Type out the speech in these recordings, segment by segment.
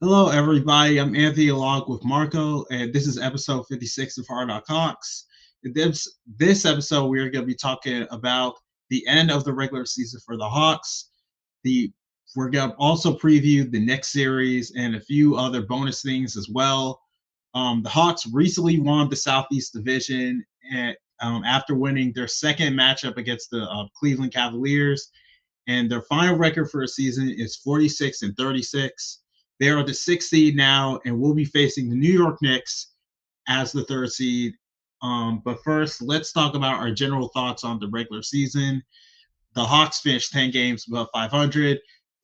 Hello, everybody. I'm Anthony along with Marco, and this is episode 56 of Hard Knock Hawks. In this episode, we're going to be talking about the end of the regular season for the Hawks. We're going to also preview the next series and a few other bonus things as well. The Hawks recently won the Southeast Division after winning their second matchup against the Cleveland Cavaliers, and their final record for a season is 46-36. They are the sixth seed now and will be facing the New York Knicks as the third seed. But first, let's talk about our general thoughts on the regular season. The Hawks finished 10 games above 500,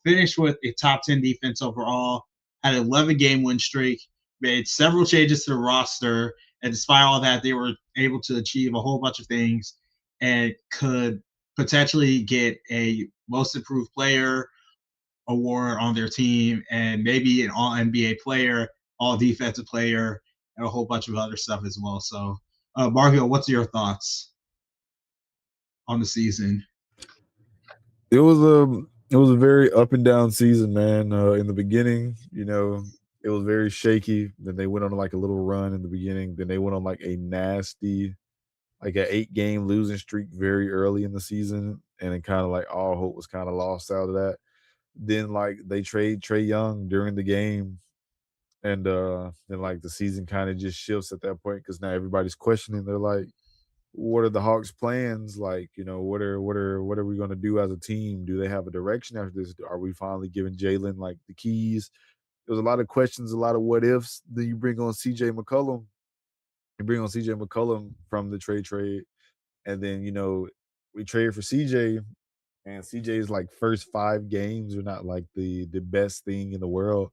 finished with a top 10 defense overall, had an 11-game win streak, made several changes to the roster, and despite all that, they were able to achieve a whole bunch of things and could potentially get a most improved player award on their team and maybe an all NBA player, all defensive player, and a whole bunch of other stuff as well. So, Marco, what's your thoughts on the season? It was a very up and down season, man. In the beginning, it was very shaky. Then they went on like a little run in the beginning. Then they went on like a nasty, like an 8-game losing streak very early in the season, and then kind of like all hope was kind of lost out of that. Then like they trade Trey Young during the game, and then like the season kind of just shifts at that point because now everybody's questioning. They're like, what are the Hawks' plans? Like, what are we gonna do as a team? Do they have a direction after this? Are we finally giving Jalen like the keys? There's a lot of questions, a lot of what ifs. Then you bring on CJ McCollum. You bring on CJ McCollum from the trade, and then we trade for CJ, and CJ's like first 5 games are not like the best thing in the world.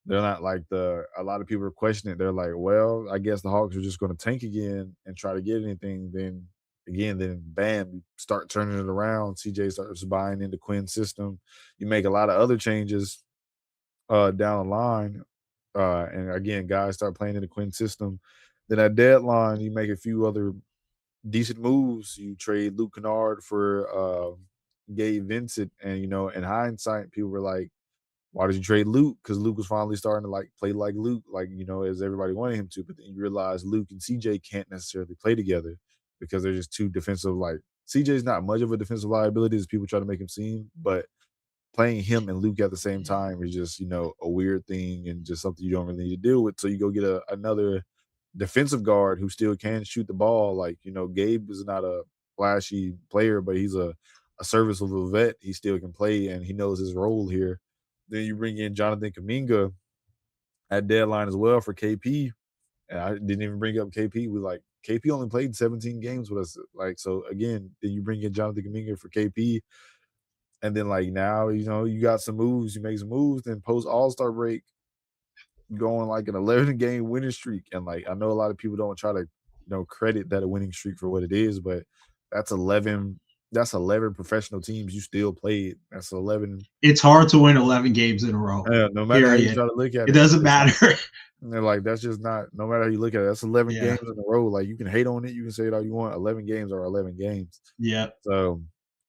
They're not like a lot of people are questioning it. They're like, well, I guess the Hawks are just going to tank again and try to get anything. Then bam, you start turning it around. CJ starts buying into Quinn's system. You make a lot of other changes down the line. And again, guys start playing in the Quinn system. Then at deadline, you make a few other decent moves. You trade Luke Kennard for Gabe Vincent. And, in hindsight, people were like, why did you trade Luke? Because Luke was finally starting to like play like Luke, like as everybody wanted him to. But then you realize Luke and CJ can't necessarily play together because they're just too defensive. Like CJ's not much of a defensive liability as people try to make him seem, but playing him and Luke at the same time is just a weird thing and just something you don't really need to deal with. So you go get another defensive guard who still can shoot the ball. Like Gabe is not a flashy player, but he's a serviceable vet. He still can play and he knows his role here. Then you bring in Jonathan Kuminga at deadline as well for KP. And I didn't even bring up KP. We like KP only played 17 games with us. Like, so again, then you bring in Jonathan Kuminga for KP. And then like now, you got some moves, you make some moves, then post All-Star break, going like an 11-game winning streak. And like I know a lot of people don't try to, credit that a winning streak for what it is, but that's 11 professional teams you still played. That's 11. It's hard to win 11 games in a row. No matter how you Period. try to look at It it, doesn't matter. they're like that's just not. No matter how you look at it, that's 11 Yeah. games in a row. Like you can hate on it, you can say it all you want. 11 games are 11 games. Yeah. So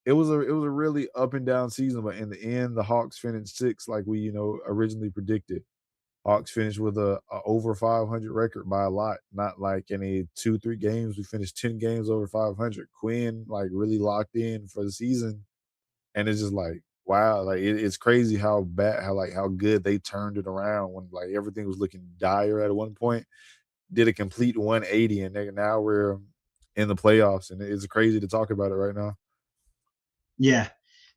it was a really up and down season, but in the end, the Hawks finished sixth, like we originally predicted. Hawks finished with a over 500 record by a lot, not like any 2-3 games. We finished 10 games over 500. Quinn like really locked in for the season, and it's just like wow, like it's crazy how bad, how good they turned it around when like everything was looking dire at one point. Did a complete 180, and now we're in the playoffs, and it's crazy to talk about it right now. Yeah,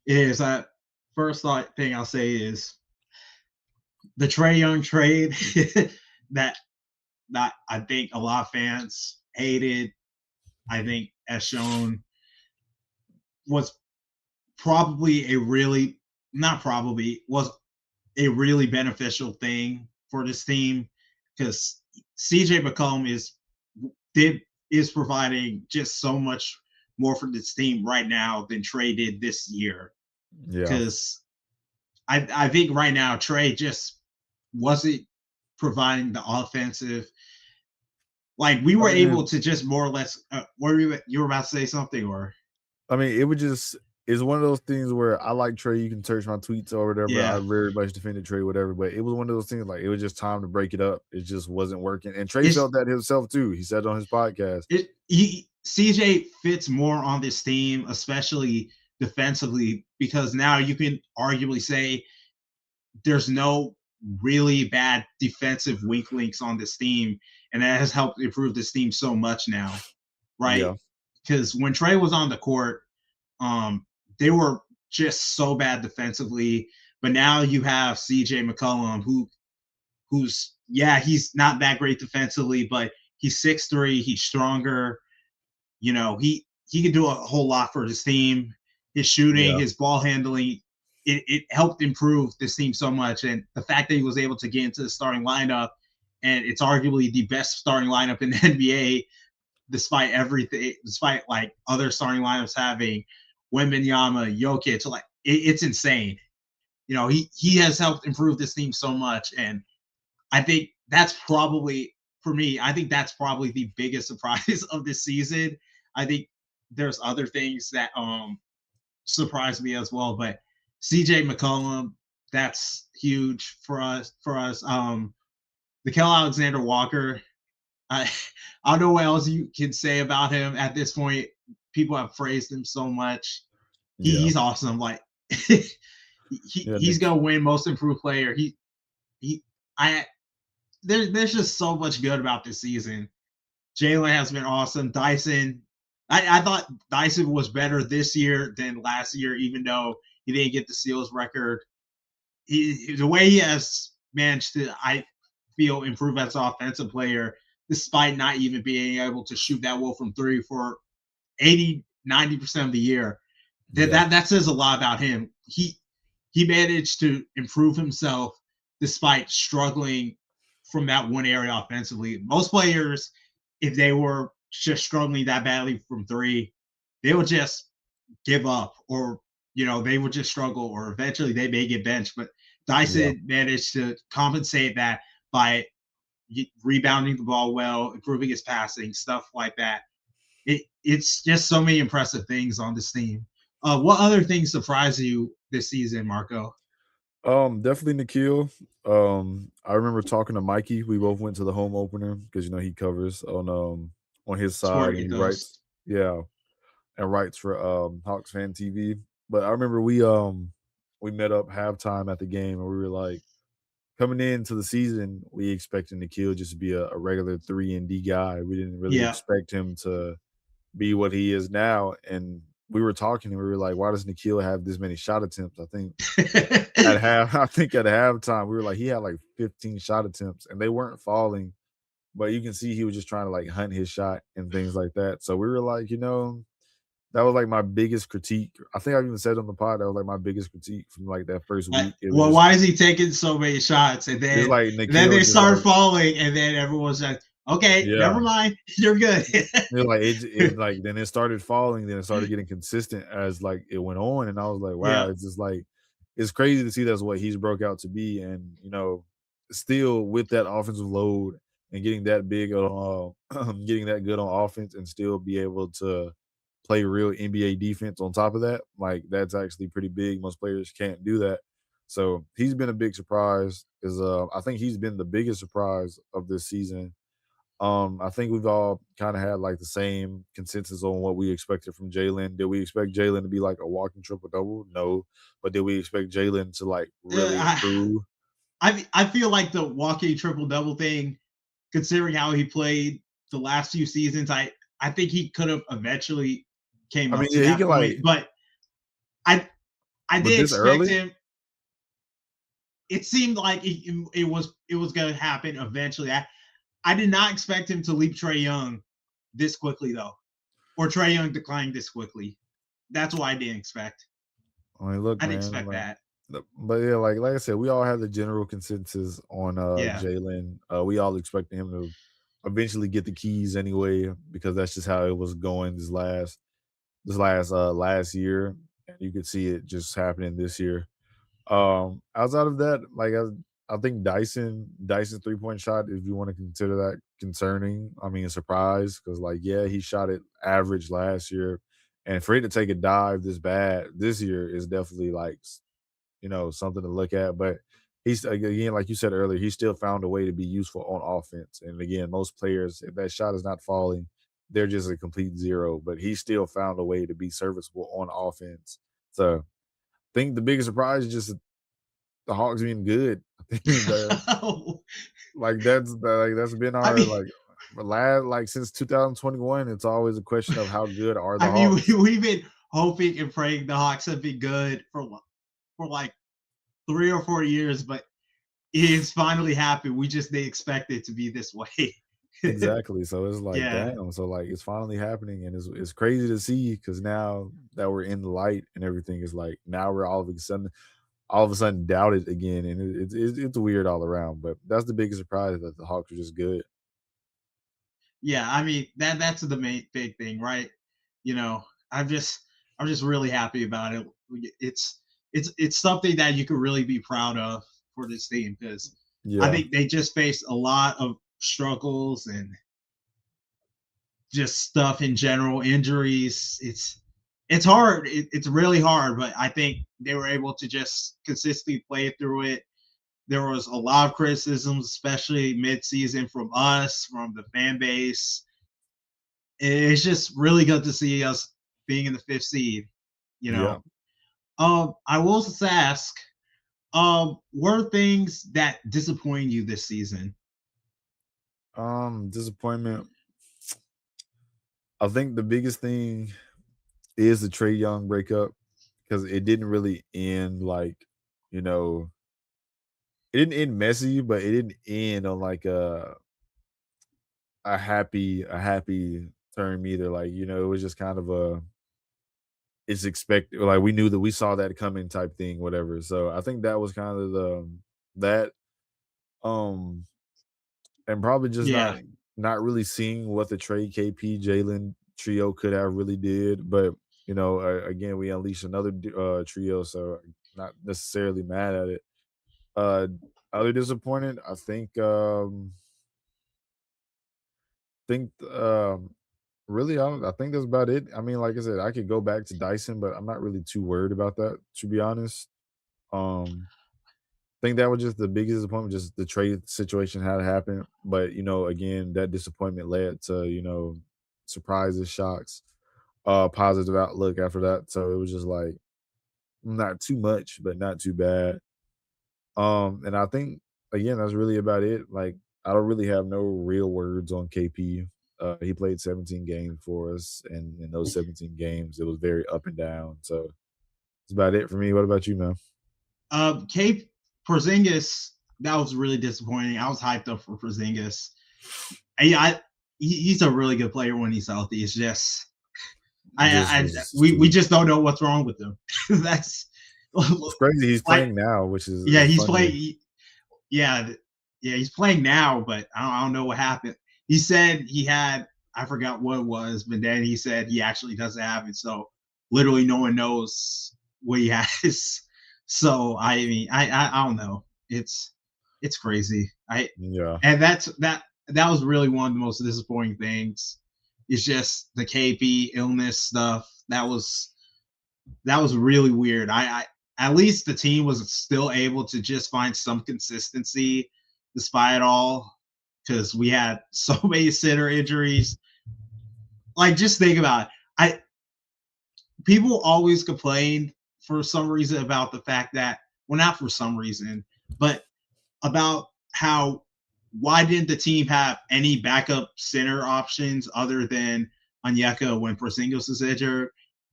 it is. First thing I'll say is the Trey Young trade that I think a lot of fans hated. I think as shown was probably a really not probably was a really beneficial thing for this team because CJ McCollum is providing just so much more for this team right now than Trey did this year. Yeah. Because I think right now Trey just wasn't providing the offensive. Like we were able to just more or less. You were about to say something, or I mean, it would just it's one of those things where I like Trey. You can search my tweets or whatever. I Yeah. very much defended Trey, whatever. But it was one of those things like it was just time to break it up. It just wasn't working. And Trey It's felt that himself too. He said on his podcast. CJ fits more on this team, especially defensively, because now you can arguably say there's no really bad defensive weak links on this team, and that has helped improve this team so much now, right? Yeah, Because when Trey was on the court, they were just so bad defensively, but now you have CJ McCollum, who's yeah, he's not that great defensively, but he's 6'3", he's stronger. You know, he can do a whole lot for his team. His shooting, yeah, his ball handling, it helped improve this team so much. And the fact that he was able to get into the starting lineup, and it's arguably the best starting lineup in the NBA, despite everything, despite like other starting lineups having Wembanyama, Jokic, like it's insane. You know, he has helped improve this team so much, and I think that's probably for me. I think that's probably the biggest surprise of this season. I think there's other things that surprised me as well, but CJ McCollum, that's huge for us. Nickel Alexander Walker, I I don't know what else you can say about him at this point. People have praised him so much. yeah, He's awesome. Like yeah. he's gonna win Most Improved Player. He I there's just so much good about this season. Jalen has been awesome. Dyson, I thought Dyson was better this year than last year, even though he didn't get the steals record. The way he has managed to, I feel, improve as an offensive player, despite not even being able to shoot that well from three for 80-90% of the year. Yeah, That says a lot about him. He managed to improve himself despite struggling from that one area offensively. Most players, if they were just struggling that badly from three, they would just give up, or they would just struggle, or eventually they may get benched. But yeah. Dyson managed to compensate that by rebounding the ball well, improving his passing, stuff like that. It's just so many impressive things on this team. What other things surprised you this season, Marco? Definitely Nikhil. I remember talking to Mikey. We both went to the home opener because he covers on his side Sport and he ethos. writes, yeah, and writes for Hawks Fan TV. But I remember we met up halftime at the game and we were like coming into the season, we expected Nikhil just to be a regular 3 and D guy. We didn't really Yeah. expect him to be what he is now. And we were talking and we were like, why does Nikhil have this many shot attempts? I think at halftime, we were like, he had like 15 shot attempts and they weren't falling, but you can see he was just trying to like hunt his shot and things like that. So we were like, that was like my biggest critique. I think I've even said on the pod that was like my biggest critique from like that first week. It was Well, just why is he taking so many shots? And it's then like and then Nikhil they just start like, falling, and then everyone's like, okay, yeah. never mind, you're good. It like it like then it started falling, then it started getting consistent as like it went on, and I was like, wow, Yeah. it's just like it's crazy to see that's what he's broke out to be, and still with that offensive load and getting that big on getting that good on offense, and still be able to play real NBA defense on top of that, like that's actually pretty big. Most players can't do that, so he's been a big surprise. Is I think he's been the biggest surprise of this season. I think we've all kind of had like the same consensus on what we expected from Jalen. Did we expect Jalen to be like a walking triple double? No. But did we expect Jalen to like really I, improve? I feel like the walking triple double thing, considering how he played the last few seasons, I think he could have eventually came I mean, up to yeah, he that can point. like, But I I but did this expect early? him. It seemed like it was going to happen eventually. I did not expect him to leap Trey Young this quickly though, or Trey Young declining this quickly. That's what I didn't expect. I mean, look, I didn't man, expect like, that. but yeah, like I said, we all had the general consensus on Yeah. Jalen. We all expected him to eventually get the keys anyway, because that's just how it was going last year, and you could see it just happening this year. Outside of that, like I think Dyson's 3-point shot, if you want to consider that concerning, I mean, a surprise because like yeah, he shot it average last year, And for it to take a dive this bad this year is definitely like something to look at. But he's again, like you said earlier, he still found a way to be useful on offense. And again, most players, if that shot is not falling, they're just a complete zero. But he still found a way to be serviceable on offense. So I think the biggest surprise is just the Hawks being good. I think that that's been I our mean, like last like since 2021. It's always a question of how good are the I mean, Hawks. we've been hoping and praying the Hawks have been good for like 3 or 4 years, but it's finally happened. We just didn't expect it to be this way. Exactly. So it's like, Yeah, damn. So like it's finally happening and it's crazy to see because now that we're in the light and everything is like now we're all of a sudden doubted again. And it's weird all around. But that's the biggest surprise that the Hawks are just good. yeah. I mean that's the main big thing, right? You know, I'm just really happy about it. It's something that you could really be proud of for this team because I Yeah. think they just faced a lot of struggles and just stuff in general, injuries. It's hard. It's really hard, but I think they were able to just consistently play through it. There was a lot of criticisms, especially mid-season from us, from the fan base. It's just really good to see us being in the fifth seed. You Yeah. know, I will just ask, were things that disappoint you this season? Disappointment. I think the biggest thing is the Trey Young breakup because it didn't really end like, you know, it didn't end messy, but it didn't end on like a happy term either. Like, it was just kind of it's expected, like we knew that we saw that coming type thing, whatever. So I think that was kind of that um and probably just not Yeah. not really seeing what the Trey KP Jalen trio could have really did. But again, we unleashed another trio, so not necessarily mad at it. Uh Other disappointed, I think really, I think that's about it. I mean, like I said, I could go back to Dyson, but I'm not really too worried about that, to be honest. Um, think that was just the biggest disappointment, just the trade situation had happened. But again, that disappointment led to surprises, shocks, positive outlook after that. So it was just like not too much, but not too bad. And I think again, that's really about it. Like I don't really have no real words on KP. He played 17 games for us, and in those 17 games, it was very up and down. So that's about it for me. What about you, man? Cape Porzingis, that was really disappointing. I was hyped up for Porzingis. I he's a really good player when he's healthy. It's just Just we just don't know what's wrong with him. That's it's crazy. He's like playing now, which is yeah, is he's funny. playing. Yeah, yeah, he's playing now, but I don't know what happened. He said he had, I forgot what it was, but then he said he actually doesn't have it. So literally, no one knows what he has. So I mean, I don't know. It's crazy. I Yeah, and that was really one of the most disappointing things. It's just the KP illness stuff. That was really weird. I at least the team was still able to just find some consistency despite it all because we had so many center injuries. Like just think about it. I People always complain for some reason about the fact that, well, not for some reason, but about how, why didn't the team have any backup center options other than Onyeka when Porzingis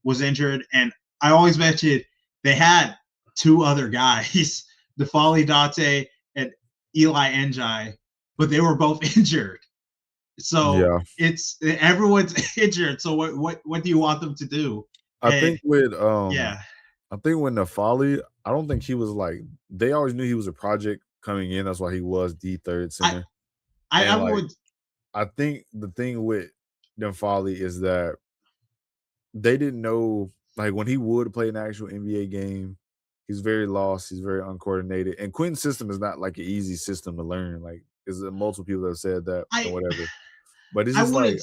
was injured? And I always mentioned they had two other guys, Defali Date and Eli Njai, but they were both injured. So yeah. it's everyone's injured. So what do you want them to do? I And think with yeah, I think with Nafali, I don't think he was like they always knew he was a project coming in. That's why he was the third I center. I And like would I think the thing with Nafali is that they didn't know like when he would play an actual NBA game, he's very lost, he's very uncoordinated. And Quinn's system is not like an easy system to learn. Like there's multiple people that have said that and I whatever. But it's I just like wouldn't.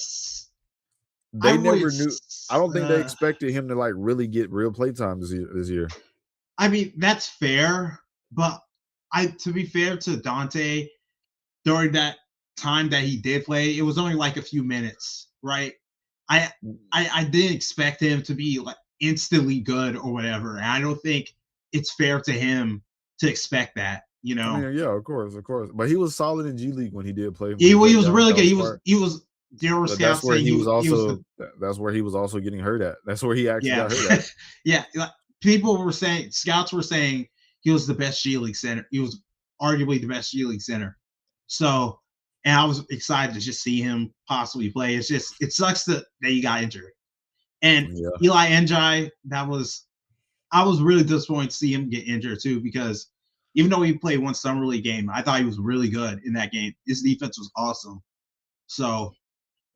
I They would. never knew. I don't think they expected him to like really get real playtime this year. I mean, that's fair, but to be fair to Dante, during that time that he did play, it was only like a few minutes, right? I I didn't expect him to be like instantly good or whatever. And I don't think it's fair to him to expect that, you I know. mean, yeah, of course, but he was solid in G League when he did play when He, he he played was down really good. South Park. He was there were But that's scouts where saying he was he was the also. That's where he was also getting hurt at. That's where he actually yeah. got hurt at. Yeah, like, people were saying scouts were saying he was the best G League center. He was arguably the best G League center. So, and I was excited to just see him possibly play. It's just it sucks that he got injured. And Yeah, Eli Njai, I was really disappointed to see him get injured too, because even though he played one summer league game, I thought he was really good in that game. His defense was awesome. So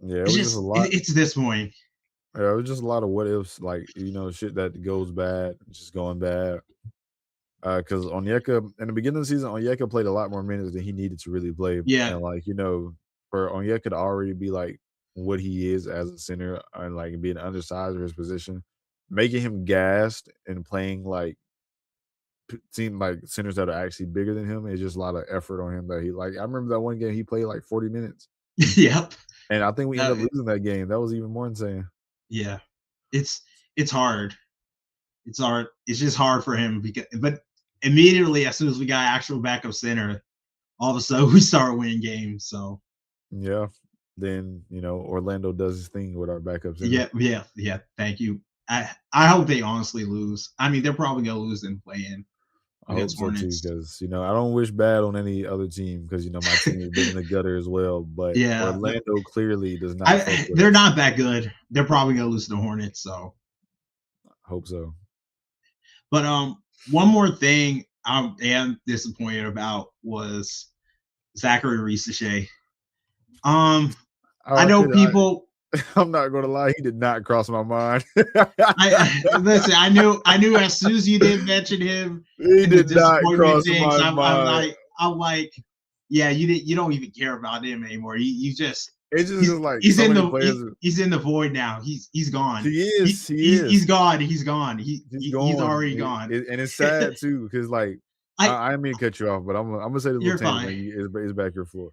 yeah. It was just a lot. it's disappointing. Yeah, it was just a lot of what ifs, like shit that goes bad, just going bad. Because Onyeka in the beginning of the season, Onyeka played a lot more minutes than he needed to really play, Yeah. and like for Onyeka to already be like what he is as a center and like being undersized for his position, making him gassed and playing like seem like centers that are actually bigger than him is just a lot of effort on him that he like. I remember that one game he played like 40 minutes, Yep. and I think we ended No, up losing that game. That was even more insane. yeah. It's it's hard. It's hard. It's just hard for him because but immediately as soon as we got actual backup center, all of a sudden we started winning games. So Yeah. Then Orlando does his thing with our backup center. yeah. Thank you. I hope they honestly lose. I mean, they're probably gonna lose and play in I hope against so too, Hornets. because I don't wish bad on any other team because my team has been in the gutter as well. But Yeah, Orlando clearly does not fuck with they're us. not that good. They're probably gonna lose to the Hornets. So, Hope so. but one more thing I am disappointed about was Zachary Risichet. Um, I I know could. people. I'm not gonna lie, he did not cross my mind. I listen. I knew as soon as you didn't mention him He and the did not disappointment cross things, my mind. I'm like, yeah, you don't even care about him anymore. You just It's just like he's so in many the players. he's in the void now. He's gone. He is. He He's is. gone. He's gone. He's He's gone, already gone. and it's sad too because like I I didn't mean to cut you off, but I'm gonna say this little you're tangent. fine. Then it's back your floor.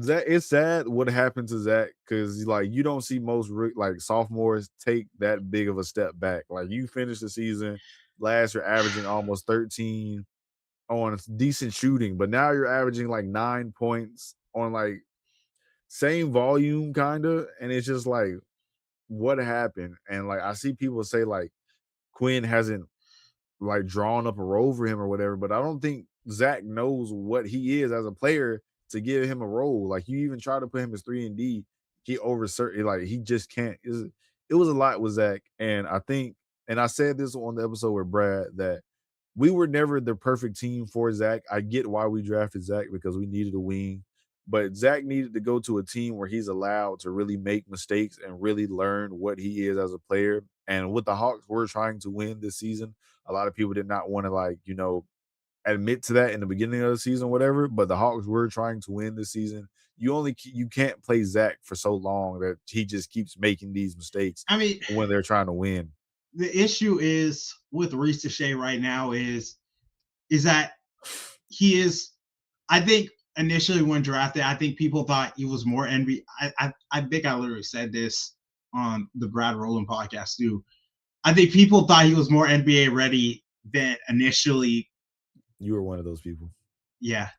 Zach, it's sad what happened to Zach because like you don't see most like sophomores take that big of a step back. Like you finished the season last year averaging almost 13 on decent shooting, but now you're averaging like 9 points on like same volume kind of, and it's just like what happened? And like I see people say like Quinn hasn't like drawn up a role for him or whatever. But I don't think Zach knows what he is as a player to give him a role. Like you even try to put him as 3 and D, he over certain like he just can't. It was a lot with Zach, and I think, and I said this on the episode with Brad that we were never the perfect team for Zach. I get why we drafted Zach because we needed a wing. But Zach needed to go to a team where he's allowed to really make mistakes and really learn what he is as a player. And with the Hawks, we're trying to win this season. A lot of people did not want to admit to that in the beginning of the season, whatever. But the Hawks were trying to win this season. You can't play Zach for so long that he just keeps making these mistakes I mean, when they're trying to win. the issue is with Risichet right now is that he is. I think initially when drafted, I think people thought he was more NBA. I think I literally said this on the Brad Rowland podcast too. I think people thought he was more NBA ready than initially. You were one of those people. Yeah,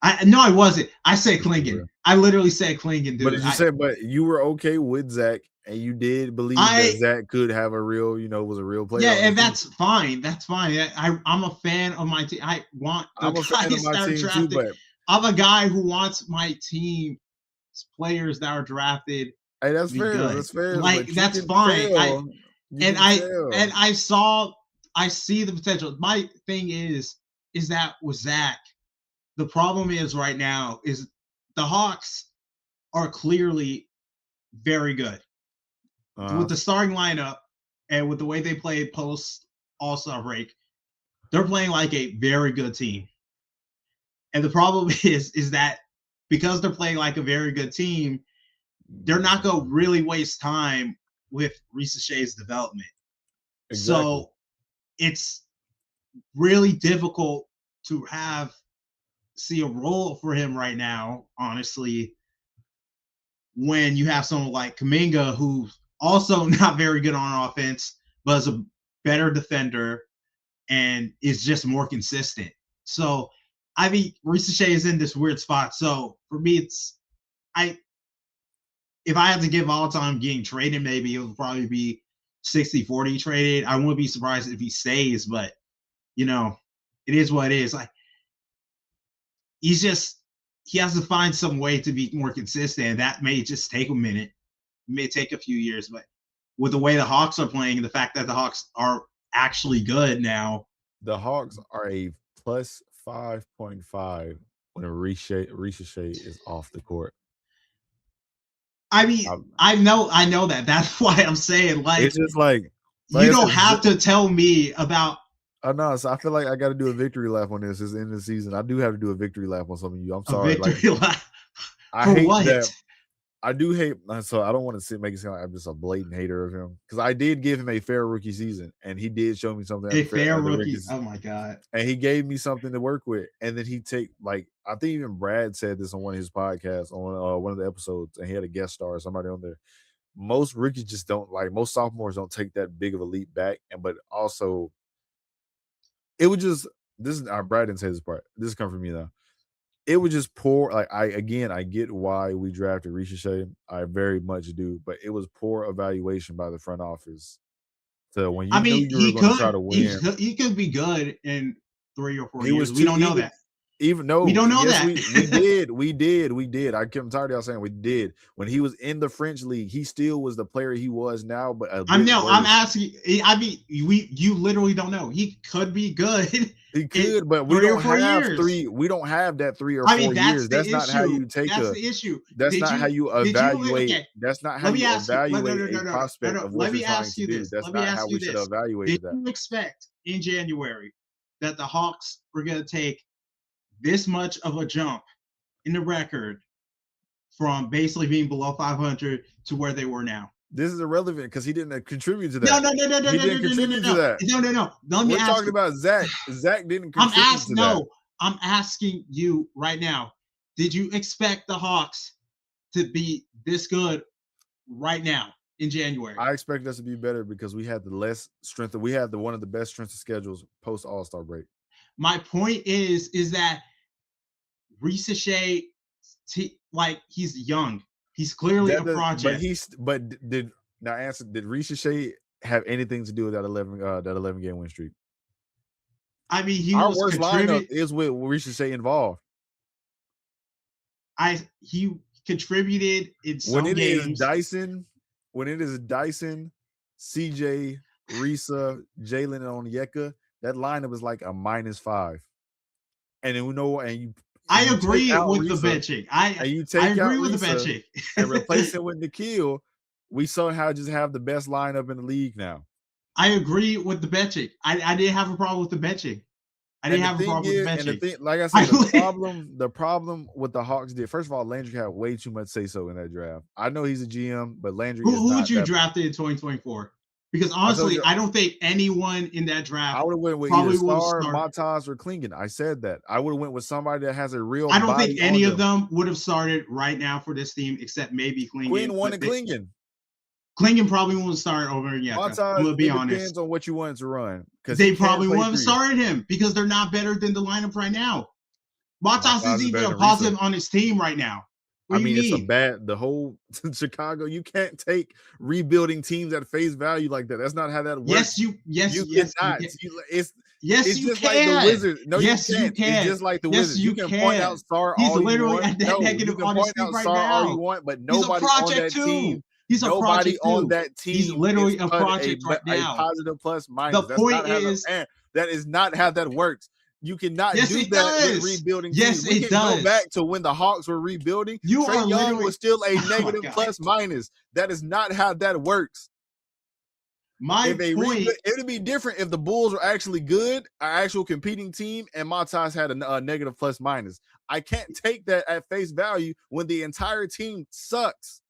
I wasn't. I said Yes, you Klingon. were. I literally said Klingon, But dude. did you say? But you were okay with Zach, and you did believe that I Zach could have a real, was a real player yeah, on the and team. that's fine. That's fine. I'm a fan of my team. I want the I'm a fan of guys my that are team too, drafted. but I'm a guy who wants my team players that are drafted hey, to that's be fair. good. That's fair. Like But you that's can fine. tell. You And can tell. I see the potential. My thing is that with Zach, the problem is right now is the Hawks are clearly very good with Uh-huh. the starting lineup and with the way they play post All Star break. They're playing like a very good team. And the problem is that because they're playing like a very good team, they're not going to really waste time with Reese Shea's development. Exactly. So it's really difficult to see a role for him right now, honestly, when you have someone like Kuminga, who's also not very good on offense, but is a better defender and is just more consistent. So, I mean, Reese Shea is in this weird spot. So for me, if I had to give all time getting traded, maybe it would probably be 60-40 traded. I wouldn't be surprised if he stays, but it is what it is. Like, he has to find some way to be more consistent. And that may just take a minute. It may take a few years, but with the way the Hawks are playing and the fact that the Hawks are actually good now. The Hawks are a plus 5.5 when a Ricochet is off the court. I mean, I know that. That's why I'm saying, like, it's just like you don't have to tell me about. No, so I feel like I got to do a victory lap on this. It's the end of the season. I do have to do a victory lap on some of you. I'm sorry. A victory lap? I hate that. I do hate. So I don't want to make it sound like I'm just a blatant hater of him, because I did give him a fair rookie season, and he did show me something. A fair rookie. Oh my god! And he gave me something to work with, and then I think even Brad said this on one of his podcasts on one of the episodes, and he had a guest star or somebody on there. Most rookies just don't most sophomores don't take that big of a leap back, but also it would just Brad didn't say this part. This is coming from me though. It was just poor. I get why we drafted Ricochet. I very much do, but it was poor evaluation by the front office. So when you knew you were going to try to win, he could be good in 3 or 4 years. We don't know that. Even no, we don't know that. We did. I'm tired of y'all saying we did. When he was in the French league, he still was the player he was now. But I'm asking. I mean, you literally don't know. He could be good. He could, but we don't have years. We don't have that 3 or 4 years. That's not how you take That's the issue. That's not how you evaluate. That's not how you evaluate a prospect of what you're trying to do. That's not how we should evaluate that. Did you expect in January that the Hawks were going to take this much of a jump in the record from basically being below 500 to where they were now? This is irrelevant because he didn't contribute to that. No. He didn't contribute to that. No. We're talking about Zach. Zach didn't contribute to that. I'm asking you right now. Did you expect the Hawks to be this good right now in January? I expect us to be better because we had the less strength. We had one of the best strength of schedules post All-Star break. My point is that Reese Shea, he's young. He's clearly a project. Did Reese Shea have anything to do with that 11 game win streak? I mean, our worst lineup is with Reese Shea involved. He contributed in some games. When it is Dyson, CJ, Risa, Jalen, and Onyeka, that lineup is like a -5. And then I agree with the benching. I agree with the benching and replace it with Nikhil. We somehow just have the best lineup in the league now. I agree with the benching. I didn't have a problem with the benching. Like I said, the problem with the Hawks did, first of all, Landry had way too much say-so in that draft. I know he's a GM, but Landry who would you draft in 2024? Because honestly, I don't think anyone in that draft. I would have went with either Star, Montas, or Klingon. I said that. I would have went with somebody that has a real. I don't think any of them would have started right now for this team, except maybe Klingon. Quinn wanted Klingon. Klingon probably won't start over Onyeka. Montas, we'll be honest. Depends on what you want to run. Because they probably won't have started him because they're not better than the lineup right now. Montas is even a positive on his team right now. It's the whole Chicago. You can't take rebuilding teams at face value like that. That's not how that works. You cannot. It's just like the Wizards. No, you can't. It's just like the Wizards. You can point out Star all you want. You can point out Star all you want, but nobody on that team. He's a project on that team. He's literally a project right now. A positive plus minus. The point is that is not how that works. You cannot do that with rebuilding teams. We can go back to when the Hawks were rebuilding. Trae Young was still a negative plus minus. That is not how that works. It would be different if the Bulls were actually good, an actual competing team, and Montas had a negative plus minus. I can't take that at face value when the entire team sucks.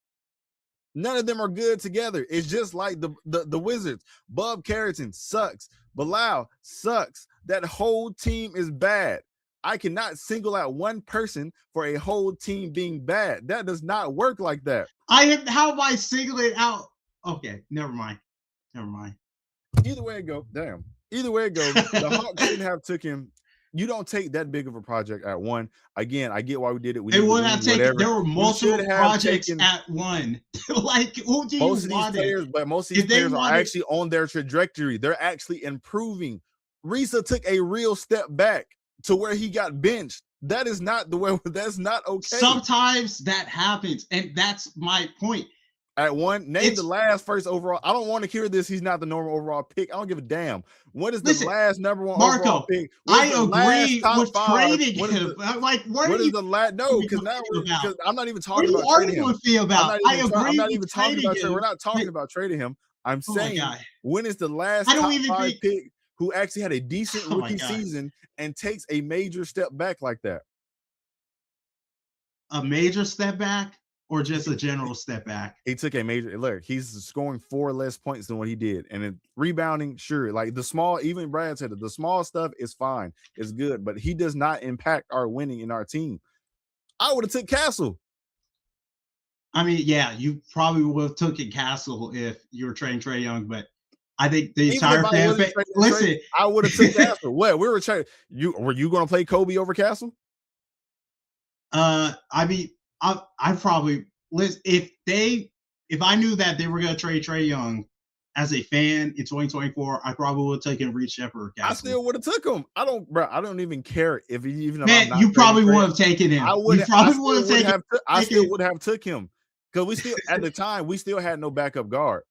None of them are good together. It's just like the Wizards. Bub Carrington sucks. Bilal sucks. That whole team is bad. I cannot single out one person for a whole team being bad. That does not work like that. How am I singling out? Okay, never mind. Either way it go, damn. Either way it goes, the Hawks shouldn't have took him. You don't take that big of a project at one. Again, I get why we did it. They would have taken. Whatever. There were multiple projects at one. Like, who do most you want? Most of these players are actually on their trajectory. They're actually improving. Risa took a real step back to where he got benched. That is not the way. That's not okay. Sometimes that happens, and that's my point. At one, name the last first overall. I don't want to hear this. He's not the normal overall pick. I don't give a damn. What is the last number one overall pick? I agree with trading him. Like, what is the last? No, because now I'm not even talking about trading him. I agree. I'm not even talking about trading. We're not talking about trading him. I'm saying when is the last top 5 pick who actually had a decent rookie season and takes a major step back like that? A major step back? Or just a general step back? He took a major look. He's scoring 4 less points than what he did. And then rebounding, sure. Like the small, even Brad said it, the small stuff is fine. It's good. But he does not impact our winning in our team. I would have took Castle. I mean, yeah, you probably would have taken Castle if you were trading Trae Young, but I think the entire fan base. Listen, I would have took Castle. What? We were trading. Were you going to play Kobe over Castle? I mean, I probably if I knew that they were going to trade Trae Young as a fan in 2024, I probably would have taken Reed Shepherd. I still would have took him. I don't even care if he even. Man, you probably would have taken him. I would. I still would have took him because we still at the time we still had no backup guard.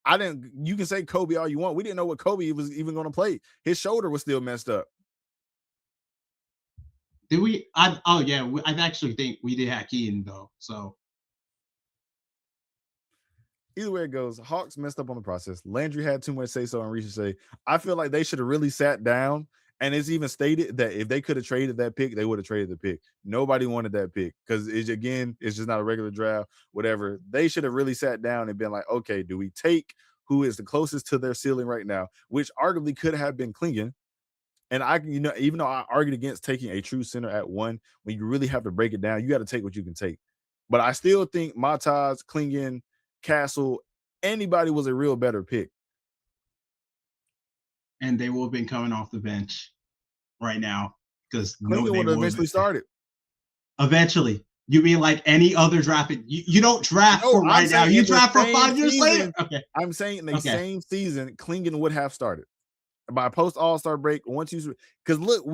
I didn't. You can say Kobe all you want. We didn't know what Kobe was even going to play. His shoulder was still messed up. Did we? I actually think we did have Keaton though. So either way it goes, Hawks messed up on the process. Landry had too much say so, and Reese say I feel like they should have really sat down. And it's even stated that if they could have traded that pick, they would have traded the pick. Nobody wanted that pick because it's just not a regular draft. Whatever. They should have really sat down and been like, okay, do we take who is the closest to their ceiling right now, which arguably could have been Klingon. And even though I argued against taking a true center at one, when you really have to break it down, you got to take what you can take. But I still think Mataz, Klingon, Castle, anybody was a real better pick. And they will have been coming off the bench right now because Klingon would have eventually started. Eventually. You mean like any other draft? You don't draft for right now. You draft for 5 years later. Okay. I'm saying in the same season, Klingon would have started. By post All-Star break, once you because look,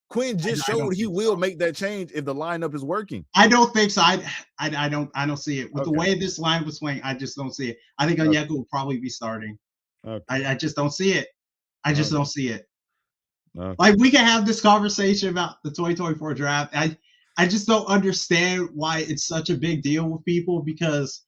Quinn just showed he will make that change if the lineup is working. I don't think so. I don't see it with the way this line was playing. I just don't see it. I think Onyeka will probably be starting. Okay. I just don't see it. I just don't see it. Okay. Like we can have this conversation about the 2024 draft. I just don't understand why it's such a big deal with people because.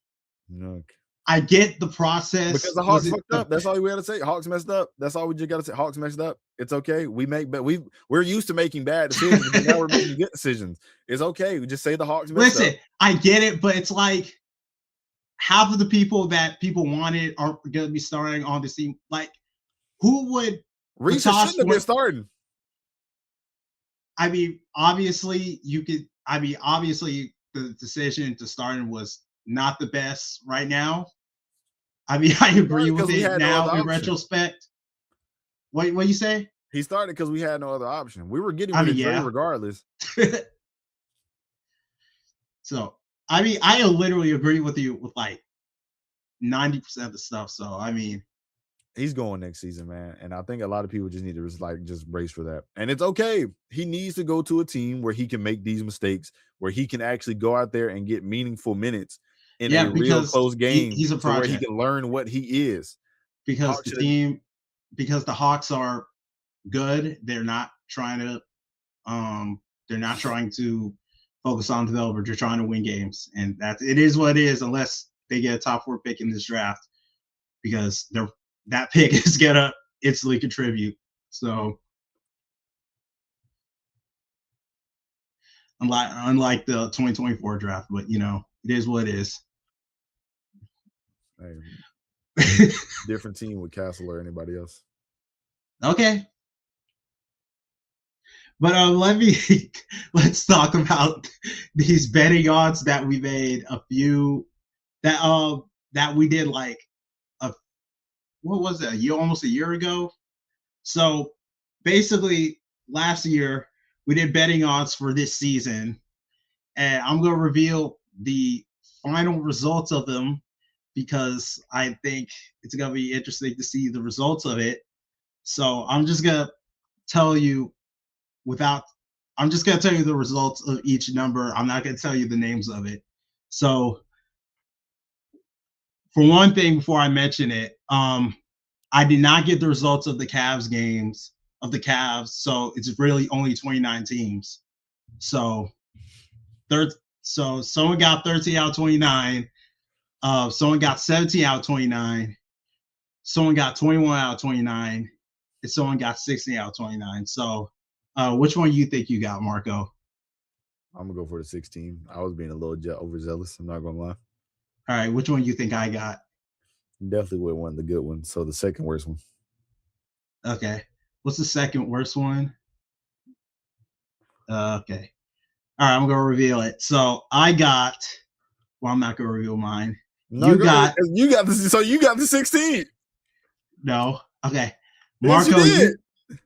Okay. I get the process. Because the Hawks fucked up. That's all we had to say. Hawks messed up. That's all we just got to say. Hawks messed up. It's okay. We're used to making bad decisions, but now we're making good decisions. It's okay. We just say the Hawks messed up. Listen, I get it, but it's like half of the people that people wanted are going to be starting on the team. Like, who would Reese shouldn't have been starting? I mean, obviously, obviously, the decision to start him was not the best right now. I mean, I agree with it now in retrospect. What you say? He started because we had no other option. We were getting rid of regardless. So, I mean, I literally agree with you with like 90% of the stuff. So, I mean, he's going next season, man. And I think a lot of people just need to just brace for that. And it's okay. He needs to go to a team where he can make these mistakes, where he can actually go out there and get meaningful minutes in a real close game. He's a project. Where he can learn what he is. Because because the Hawks are good, they're not trying to focus on developers. They're trying to win games. And it is what it is unless they get a top 4 pick in this draft. Because that pick is gonna instantly contribute. So unlike the 2024 draft, but it is what it is. Hey, different team with Castle or anybody else. Okay. But let's talk about these betting odds that we made a few that we did like a what was it, almost a year ago. So basically last year we did betting odds for this season, and I'm gonna reveal the final results of them because I think it's gonna be interesting to see the results of it. So tell you without I'm just gonna tell you the results of each number. I'm not gonna tell you the names of it. So for one thing, before I mention it, I did not get the results of the Cavs games of the Cavs, so it's really only 29 teams. So third, so someone got 13 out of 29. Someone got 17 out of 29. Someone got 21 out of 29. And someone got 16 out of 29. So, which one you think you got, Marco? I'm gonna go for the 16. I was being a little overzealous. I'm not gonna lie. All right, which one you think I got? Definitely with one of the good ones. So the second worst one. Okay. What's the second worst one? Okay. All right, I'm gonna reveal it. So I got. Well, I'm not gonna reveal mine. No, You go ahead. got You got this. So you got the 16. no. Okay, Yes, you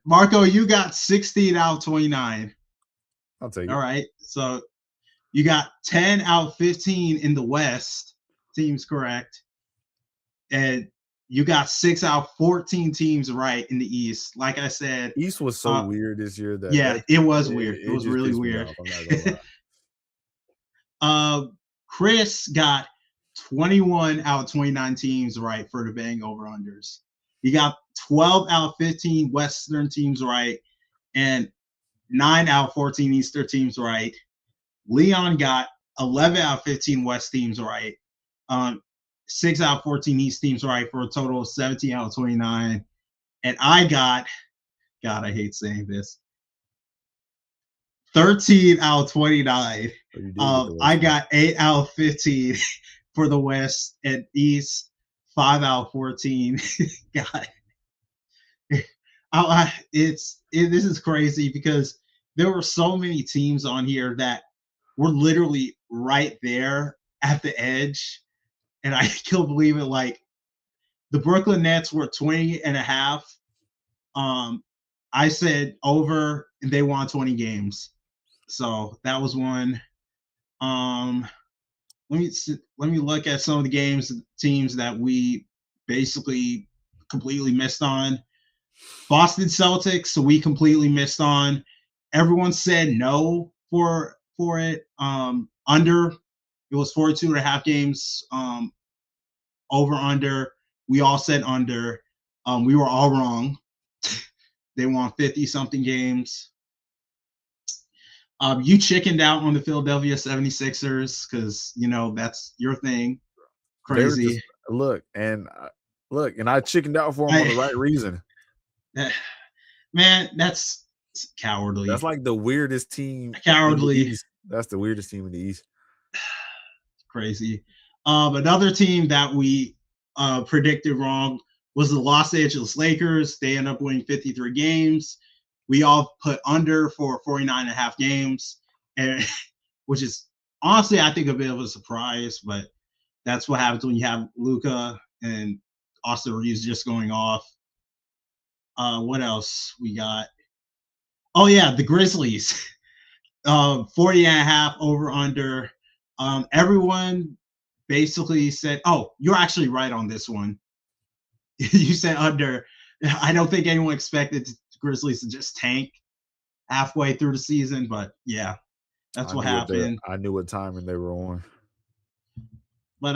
Marco. did. You got 16 out of 29. I'll take it. All right. So you got 10 out of 15 in the West. Teams correct. And you got 6 out of 14 teams right in the East. Like I said, East was so weird this year yeah, that it was weird. It was just really pissed me weird. off. I'm not gonna lie. Chris got 21 out of 29 teams right for the bang over unders. He got 12 out of 15 Western teams right and 9 out of 14 Eastern teams right. Leon got 11 out of 15 West teams right. 6 out of 14 East teams right for a total of 17 out of 29. And I got, God, I hate saying this, 13 out of 29. I got 8 out of 15 for the West and East, 5 out of 14. God, this is crazy because there were so many teams on here that were literally right there at the edge, and I can't believe it. Like the Brooklyn Nets were 20 and a half. I said over, and they won 20 games. So that was one. Let me look at some of the teams that we basically completely missed on. Boston Celtics, so we completely missed on. Everyone said no for it. Under, it was 42 and a half games. Over under, we all said under. We were all wrong. They won 50 something games. You chickened out on the Philadelphia 76ers because, that's your thing. They were Crazy. just and I chickened out for them on the right reason. Man, that's cowardly. That's like the weirdest team. Cowardly. In the East. That's the weirdest team in the East. Crazy. Another team that we predicted wrong was the Los Angeles Lakers. They end up winning 53 games. We all put under for 49 and a half games, and which is honestly, I think, a bit of a surprise, but that's what happens when you have Luka and Austin Reeves just going off. What else we got? Oh, yeah, the Grizzlies. 40 and a half over under. Everyone basically said, oh, you're actually right on this one. You said under. I don't think anyone expected the Grizzlies to just tank halfway through the season, but yeah, that's what happened. I knew what timing they were on. But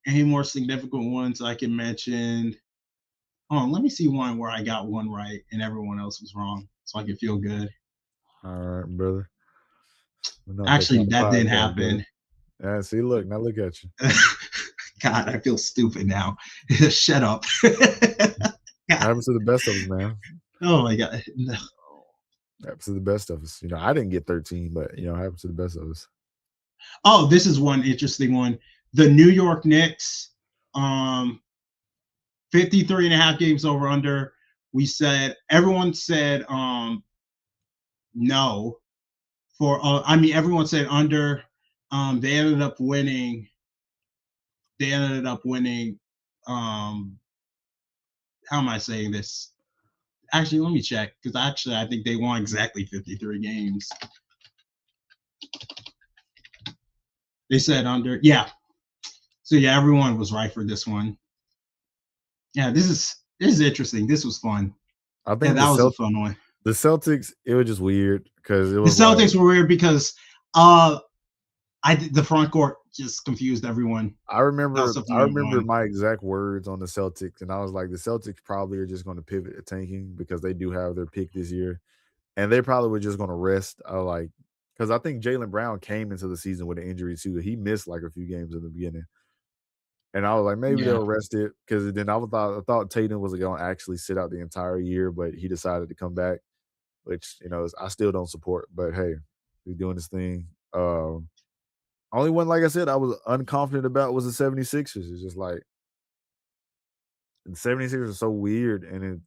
any more significant ones I can mention? Oh, let me see one where I got one right and everyone else was wrong, so I can feel good. All right, brother. Actually, that didn't happen. Yeah, see, look at you. God, I feel stupid now. Shut up. Happens to the best of us, man. Oh my God. No. Happens to the best of us. I didn't get 13, but happens to the best of us. Oh, this is one interesting one. The New York Knicks um 53 and a half games over under. We said everyone said no for I mean everyone said under. They ended up winning. They ended up winning. Um, how am I saying this? Actually, let me check because actually I think they won exactly 53 games. They said under. Yeah. So yeah, everyone was right for this one. Yeah, this is interesting. This was fun. I Yeah, think that was a fun one. the Celtics, it was just weird because it The was like Celtics were weird because uh the front court just confused everyone. That was something I went remember on. my exact words on the Celtics, and I was like, the Celtics probably are just going to pivot to tanking because they do have their pick this year, and they probably were just going to rest. I like because I think Jalen Brown came into the season with an injury too. He missed like a few games in the beginning, and I was like, maybe Yeah, they'll rest it because then I thought Tatum was going to actually sit out the entire year, but he decided to come back, which I still don't support. But hey, he's doing his thing. Only one, like I said, I was unconfident about was the 76ers. It's just like the 76ers are so weird, and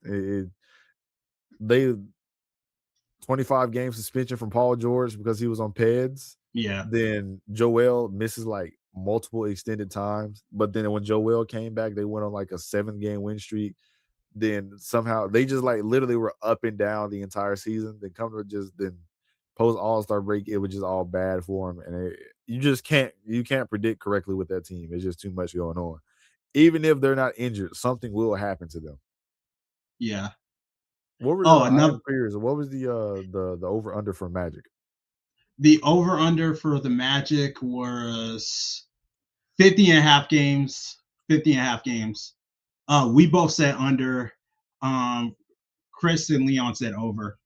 they 25 game suspension from Paul George because he was on PEDs. yeah, Then Joel misses like multiple extended times, but then when Joel came back, they went on like a 7 game win streak. Then somehow they just like literally were up and down the entire season. Then come to just then post All-Star break, it was just all bad for him, and you just can't predict correctly with that team. It's just too much going on. Even if they're not injured, something will happen to them. yeah. What were Oh, I another am curious. What was the over under for Magic? the over under for the Magic was 50 and a half games. 50 and a half games. We both said under. Um, Chris and Leon said over.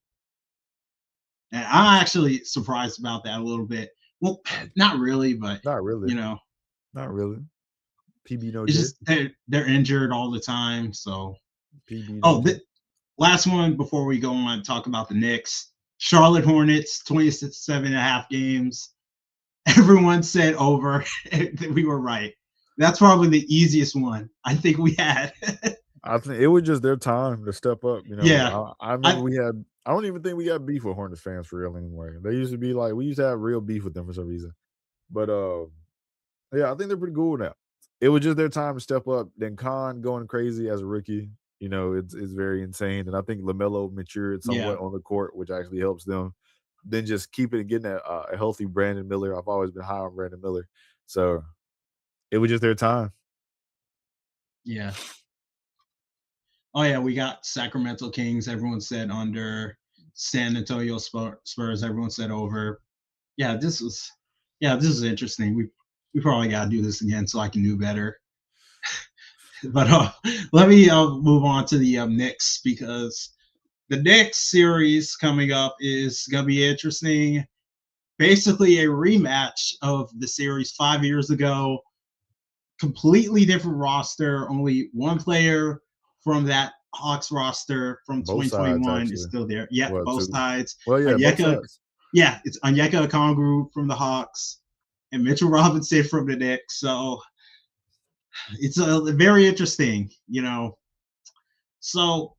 And I'm actually surprised about that a little bit. Well, not really, but Not really. you know, Not really. PB no it's J. just they're injured all the time. So, PB no oh, J. last one before we go on and talk about the Knicks. Charlotte Hornets, 27 and a half games. Everyone said over. We were right. That's probably the easiest one I think we had. I think it was just their time to step up. Yeah. I remember I we had. I don't even think we got beef with Hornets fans for real anymore. They used to be like we used to have real beef with them for some reason. But yeah, I think they're pretty cool now. It was just their time to step up. Then Khan going crazy as a rookie. It's very insane. And I think LaMelo matured yeah. somewhat on the court, which actually helps them. Then just keeping and getting a healthy Brandon Miller. I've always been high on Brandon Miller. So it was just their time. Yeah. Oh yeah, we got Sacramento Kings. Everyone said under. San Antonio Spurs. Everyone said over. Yeah, this is interesting. We probably got to do this again so I can do better. But let me move on to the Knicks because the Knicks series coming up is gonna be interesting. Basically, a rematch of the series 5 years ago. Completely different roster. Only one player from that Hawks roster from Both sides 2021 is actually. still there. Yep, Well, both two. sides. Well, yeah, both Onyeka, sides. yeah, it's Onyeka Okongwu from the Hawks and Mitchell Robinson from the Knicks. So it's very interesting. So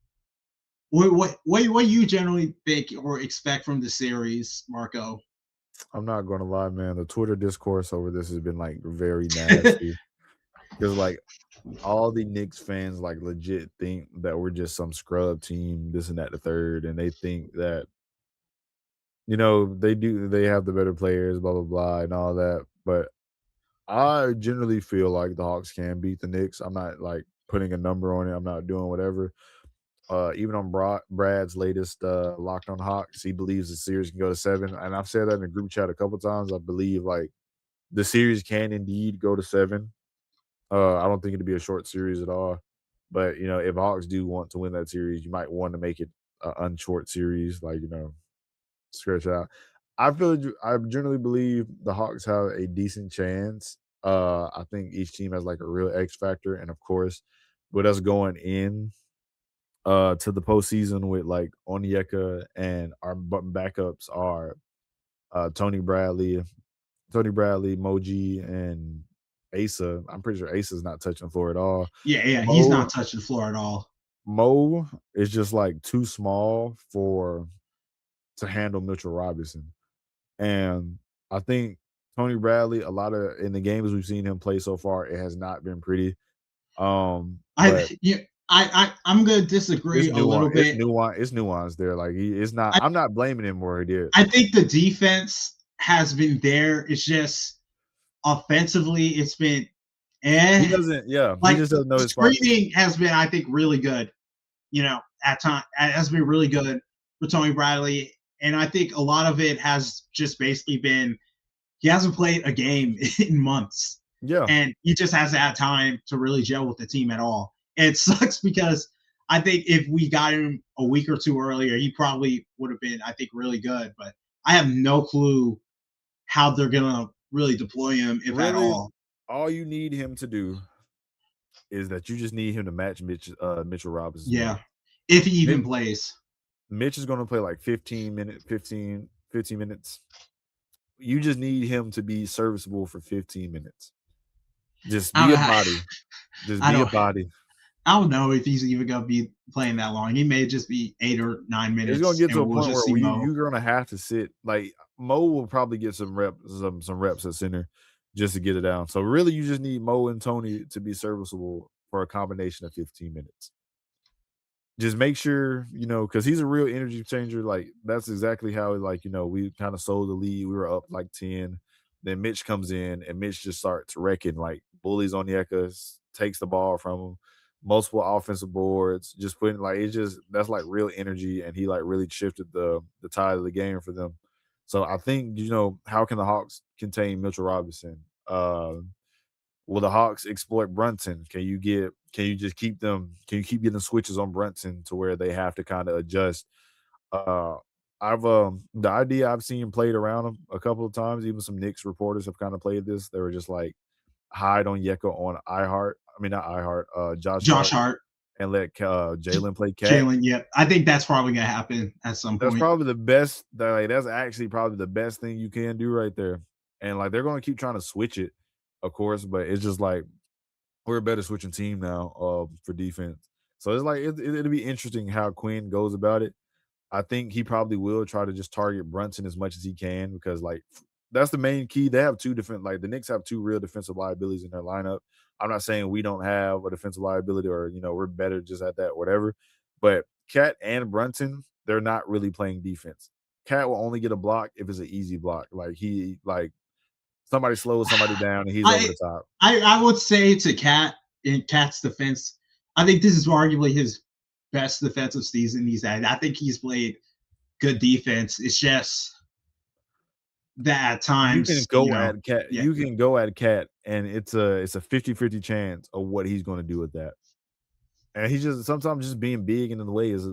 what do you generally think or expect from the series, Marco? I'm not gonna lie, man. The Twitter discourse over this has been like very nasty because like all the Knicks fans like legit think that we're just some scrub team, this and that, the third, and they think that they have the better players, blah blah blah, and all that. But I generally feel like the Hawks can beat the Knicks. I'm not like putting a number on it. I'm not doing whatever. Even on Brad's latest Locked on Hawks, he believes the series can go to 7, and I've said that in the group chat a couple times. I believe like the series can indeed go to 7. I don't think it'd be a short series at all. But if Hawks do want to win that series, you might want to make it an unshort series, like stretch out. I generally believe the Hawks have a decent chance. I think each team has like a real X factor, and of course, with us going in to the postseason with like Onyeka and our backups are Tony Bradley, Moji, and Asa. I'm pretty sure Asa's not touching the floor at all. Yeah, yeah, he's Mo not touching the floor at all. Mo is just like too small for to handle Mitchell Robinson. And I think Tony Bradley, a lot of in the games we've seen him play so far, it has not been pretty. I But yeah, I'm gonna disagree a little bit. it's nuance there. Like it's not. I I'm not blaming him where he did. I think the defense has been there. It's just offensively, it's been He eh. doesn't. Yeah, he Like just doesn't know the his spot. screening has been, I think, really good. At time has been really good for Tony Bradley, and I think a lot of it has just basically been he hasn't played a game in months, Yeah, and he just hasn't had time to really gel with the team at all. And it sucks because I think if we got him a week or two earlier, he probably would have been, I think, really good. But I have no clue how they're gonna really deploy him, if at really. all. All you need him to do is that you just need him to match Mitchell Robinson's Yeah, minutes. if he Mitch, even plays. Mitch is going to play like 15 minutes. You just need him to be serviceable for 15 minutes. Just be a I, body. Just I be a don't. body. I don't know if he's even gonna be playing that long. He may just be 8 or 9 It's gonna minutes, get to and a we'll point just where see Mo. you're gonna have to sit. Like Mo will probably get some reps at center just to get it down. So really, you just need Mo and Tony to be serviceable for a combination of 15 minutes. Just make sure, because he's a real energy changer. Like that's exactly how like, we kind of sold the lead. We were up like 10. Then Mitch comes in and Mitch just starts wrecking, like bullies on Onyeka, takes the ball from him, multiple offensive boards, just putting like it's just that's like real energy, and he like really shifted the tide of the game for them. So I think, how can the Hawks contain Mitchell Robinson? Will the Hawks exploit Brunson? Can you just keep them can you keep getting switches on Brunson to where they have to kind of adjust? Uh I've the idea I've seen played around him a couple of times, even some Knicks reporters have kind of played this. They were just like hide on Yeka on iHeart. I mean not iHeart, Josh Josh Hart, Hart, and let Jalen play Cat. Jalen. Yeah, I think that's probably gonna happen at some That's point. probably the best that's actually probably the best thing you can do right there. And like they're gonna keep trying to switch it, of course, but it's just like we're a better switching team now for defense. So it's like it'll be interesting how Quinn goes about it. I think he probably will try to just target Brunson as much as he can because like that's the main key. They have two different like the Knicks have two real defensive liabilities in their lineup. I'm not saying we don't have a defensive liability or we're better just at that, whatever. But Cat and Brunson, they're not really playing defense. Cat will only get a block if it's an easy block. Like he like somebody slows somebody down and he's over I the top. I would say to Cat in Cat's defense, I think this is arguably his best defensive season he's had. I think he's played good defense. It's just that at You can times, go at Cat yeah, and it's a 50-50 chance of what he's gonna do with that. And he's just sometimes just being big and in the way is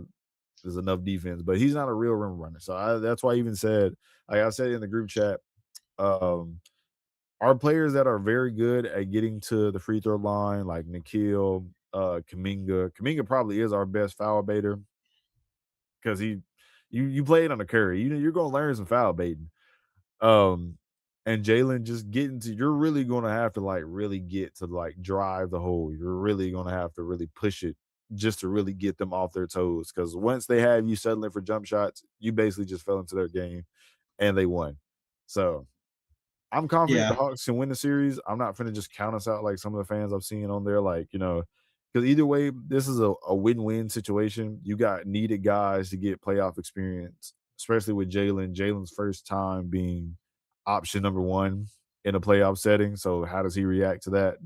enough defense, but he's not a real rim runner. So that's why I even said, like I said in the group chat, um, our players that are very good at getting to the free throw line, like Nikhil, Kaminga. Kaminga probably is our best foul baiter because you played on the Curry. You're gonna learn some foul baiting. Um, and Jalen just getting to you're really gonna have to like really get to like drive the hole. You're really gonna have to really push it just to really get them off their toes. Because once they have you settling for jump shots, you basically just fell into their game and they won. So I'm confident the yeah, Hawks can win the series. I'm not finna just count us out like some of the fans I've seen on there, like, because either way, this is a win-win situation. You got needed guys to get playoff experience, especially with Jalen. Jalen's first time being option number one in a playoff setting. So how does he react to that?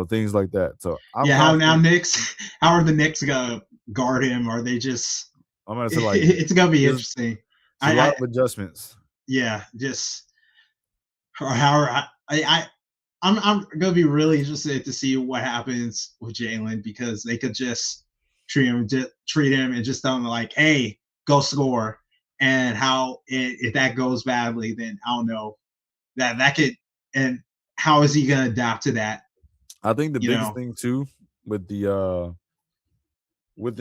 Things like that. So I'm yeah. How now confident. Knicks? How are the Knicks gonna guard him? Are they just? I'm gonna say like It's gonna be there's interesting. a lot I of adjustments. yeah, just or how I'm gonna be really interested to see what happens with Jalen because they could just treat him and just tell him like, hey, go score. And how if that goes badly, then I don't know that could and how is he gonna adapt to that? I think the You biggest know, thing too with the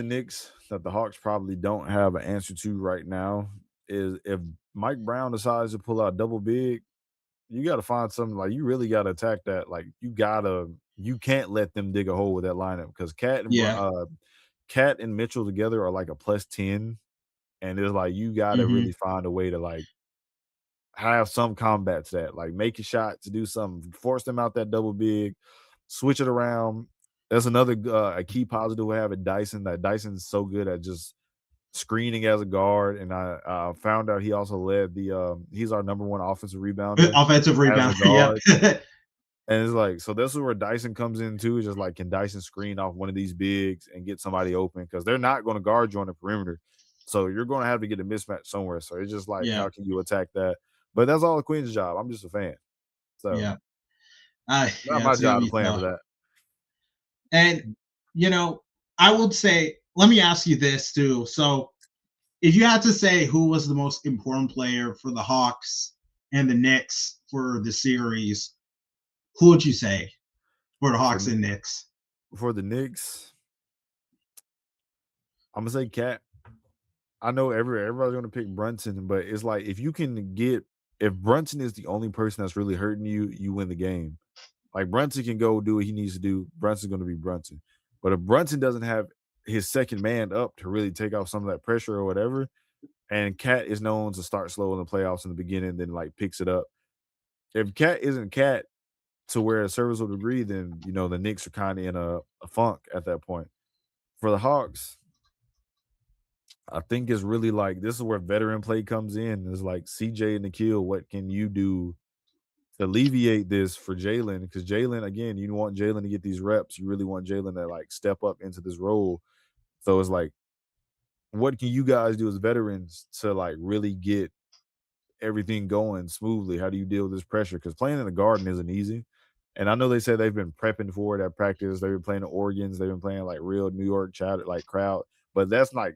Knicks that the Hawks probably don't have an answer to right now is if Mike Brown decides to pull out double big, you got to find something like you really got to attack that. Like you can't let them dig a hole with that lineup because Yeah. Cat and Mitchell together are like a +10, and it's like you got to Hmm. really find a way to like have some combat to that, like make a shot to do something, force them out that double big, switch it around. That's another a key positive we have at Dyson. That Dyson's so good at just screening as a guard, and I found out he also led he's our number one offensive rebounder Offensive as a rebound. Yep. guard. And it's like, so this is where Dyson comes in too. Is just like, can Dyson screen off one of these bigs and get somebody open? Because they're not going to guard you on the perimeter. So you're going to have to get a mismatch somewhere. So it's just like, Yeah. how can you attack that? But that's all the Queen's job. I'm just a fan. So Yeah. not Yeah. my It's gonna job to be plan for tough. that. And you know, I would say, let me ask you this too. So, if you had to say who was the most important player for the Hawks and the Knicks for the series, who would you say for the For Hawks and Knicks? for the Knicks, I'm gonna say Cat. I know everybody's gonna pick Brunson, but it's like if Brunson is the only person that's really hurting you, you win the game. Like Brunson can go do what he needs to do. Brunson's going to be Brunson. But if Brunson doesn't have his second man up to really take off some of that pressure or whatever, and Cat is known to start slow in the playoffs in the beginning, then like picks it up. If Cat isn't Cat to where a serviceable degree, then the Knicks are kind of in a funk at that point. For the Hawks, I think it's really like this is where veteran play comes in. It's like CJ and Nikhil, what can you do alleviate this for Jalen? Because Jalen, again, you want Jalen to get these reps. You really want Jalen to like step up into this role. So it's like, what can you guys do as veterans to like really get everything going smoothly? How do you deal with this pressure? Because playing in the Garden isn't easy. And I know they say they've been prepping for it at practice. They've been playing the Oregons. They've been playing like real New York like crowd. But that's not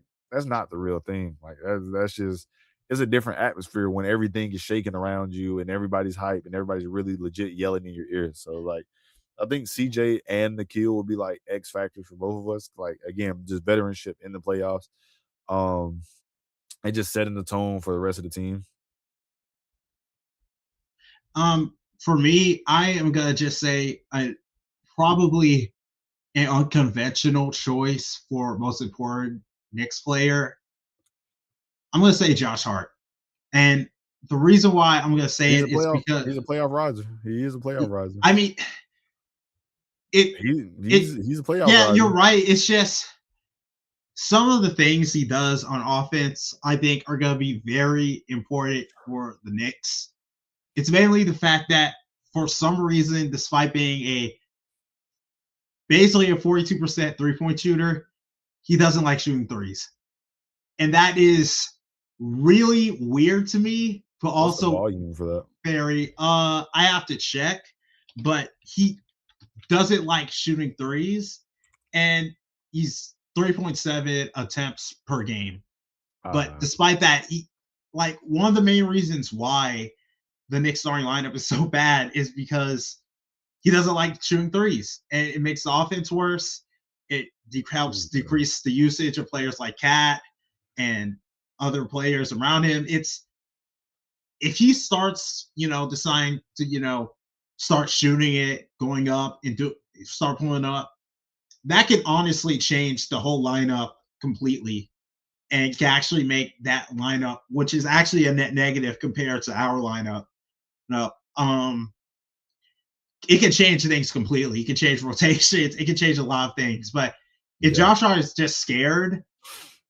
the real thing. Like that's just it's a different atmosphere when everything is shaking around you and everybody's hype and everybody's really legit yelling in your ears. So like I think CJ and Nikhil will be like X factors for both of us. Like again, just veteranship in the playoffs. Um and just setting the tone for the rest of the team. For me, I am gonna just say I probably an unconventional choice for most important Knicks player. I'm gonna say Josh Hart, and the reason why I'm gonna say it is because He's a playoff riser. He is a playoff riser. I mean it it He's a playoff yeah, you're riser. right. It's just some of the things he does on offense, I think, are going to be very important for the Knicks. It's mainly the fact that for some reason, despite being a basically a 42% three-point shooter, he doesn't like shooting threes. And that is really weird to me, but What's the also volume for that? very I have to check, but he doesn't like shooting threes and he's 3.7 attempts per game. But Uh, despite that, he like one of the main reasons why the Knicks starting lineup is so bad is because he doesn't like shooting threes, and it makes the offense worse. It helps okay. decrease the usage of players like Cat and other players around him. It's if he starts, deciding to, start shooting it, going up and start pulling up, that can honestly change the whole lineup completely and can actually make that lineup, which is actually a net negative compared to our lineup. No, it can change things completely. It can change rotations. It can change a lot of things. But if Yeah. Josh Hart is just scared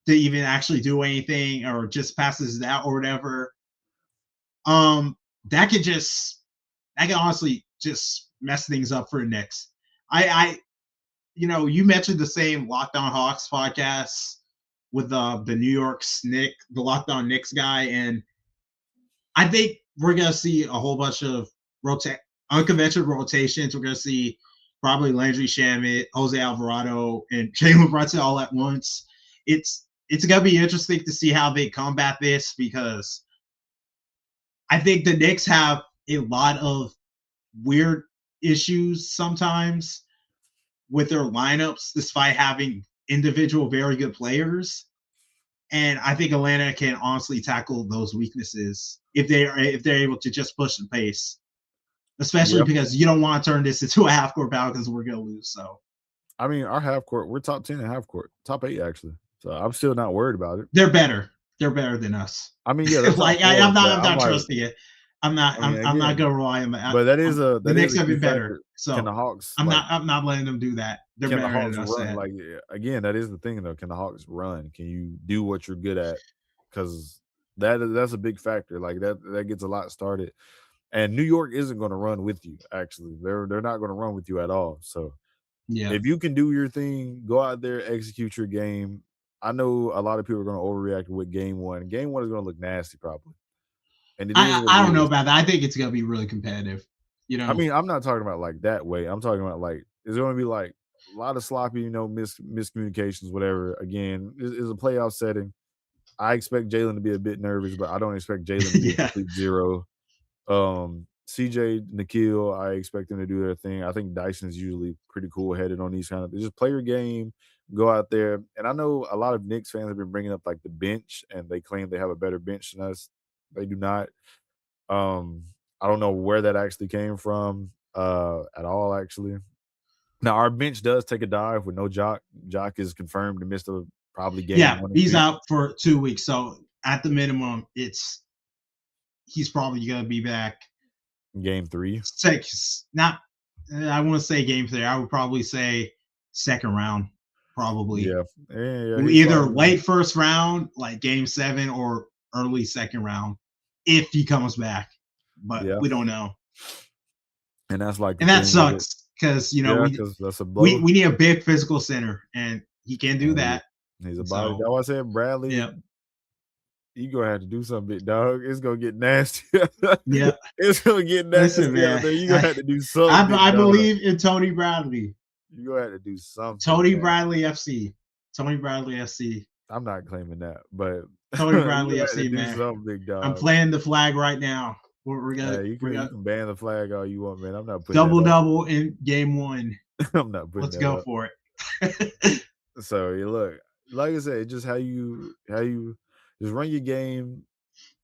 to even actually do anything or just passes it out or whatever, um, that could just that can honestly just mess things up for the Knicks. I you mentioned the same Lockdown Hawks podcast with the New York Knicks, the Lockdown Knicks guy, and I think we're gonna see a whole bunch of unconventional rotations. We're gonna see probably Landry Shamet, Jose Alvarado, and Jalen Brunson all at once. It's gonna be interesting to see how they combat this because I think the Knicks have a lot of weird issues sometimes with their lineups, despite having individual very good players. And I think Atlanta can honestly tackle those weaknesses if they're able to just push the pace. especially Yeah. because you don't want to turn this into a half court battle because we're gonna lose. So I mean, our half court, we're top 10 in half court, top 8 actually. So I'm still not worried about it. they're better. They're better than us. I mean, yeah, they're top Like four, but I'm I'm not like, trusting it. I'm not. I mean, I'm not again, gonna rely on that. but The that is Knicks a have key been better. factor. Can So the Hawks like I'm not letting them do that. They're can the better Hawks than us run? at. Like again, that is the thing though. Can the Hawks run? Can you do what you're good at? Because that's a big factor. Like that gets a lot started. And New York isn't going to run with you. Actually, they're not going to run with you at all. So Yeah. if you can do your thing, go out there, execute your game. I know a lot of people are going to overreact with game one. Game one is going to look nasty probably, and it is what I it don't know is. about that. I think it's gonna be really competitive. You I know. mean, I'm not talking about like that way. I'm talking about like it's going to be like a lot of sloppy, miscommunications, whatever. Again, it's a playoff setting. I expect Jalen to be a bit nervous, but I don't expect Jalen to be a Yeah. complete zero. CJ, Nikhil, I expect them to do their thing. I think Dyson's usually pretty cool headed on these kind of just play your game, go out there. And I know a lot of Knicks fans have been bringing up like the bench and they claim they have a better bench than us. They do not. Um, I don't know where that actually came from at all, actually. Now our bench does take a dive with no Jock. Jock is confirmed to miss the probably game Yeah. 1 and 2. He's out for 2 weeks. So at the minimum, he's probably gonna be back Game 3. six. Not. I want to say game 3. I would probably say second round. Probably Yeah. Yeah, he's either probably late first round, like game 7, or early second round, if he comes back. But yeah. we don't know, And that's like the and that thing with it. sucks because Yeah, because that's a blow. we need a big physical center, and he can't do And that. he's a body. So That's why I said Bradley, yeah, you gonna have to do something, big dog. It's gonna get nasty. yeah. It's gonna get Listen, nasty out man, there. You gonna have to do something, big I dog. believe in Tony Bradley. You gonna have to do something, Tony man. Bradley FC. Tony Bradley FC. I'm not claiming that, but Tony you Bradley gonna have to FC, do man. something, big I'm dog. playing the flag right now. Hey, you We're can gonna ban the flag all you want, man. I'm not putting that double up. double in game 1. I'm not putting Let's that go up. for it. So you look, like I said, just how you just run your game,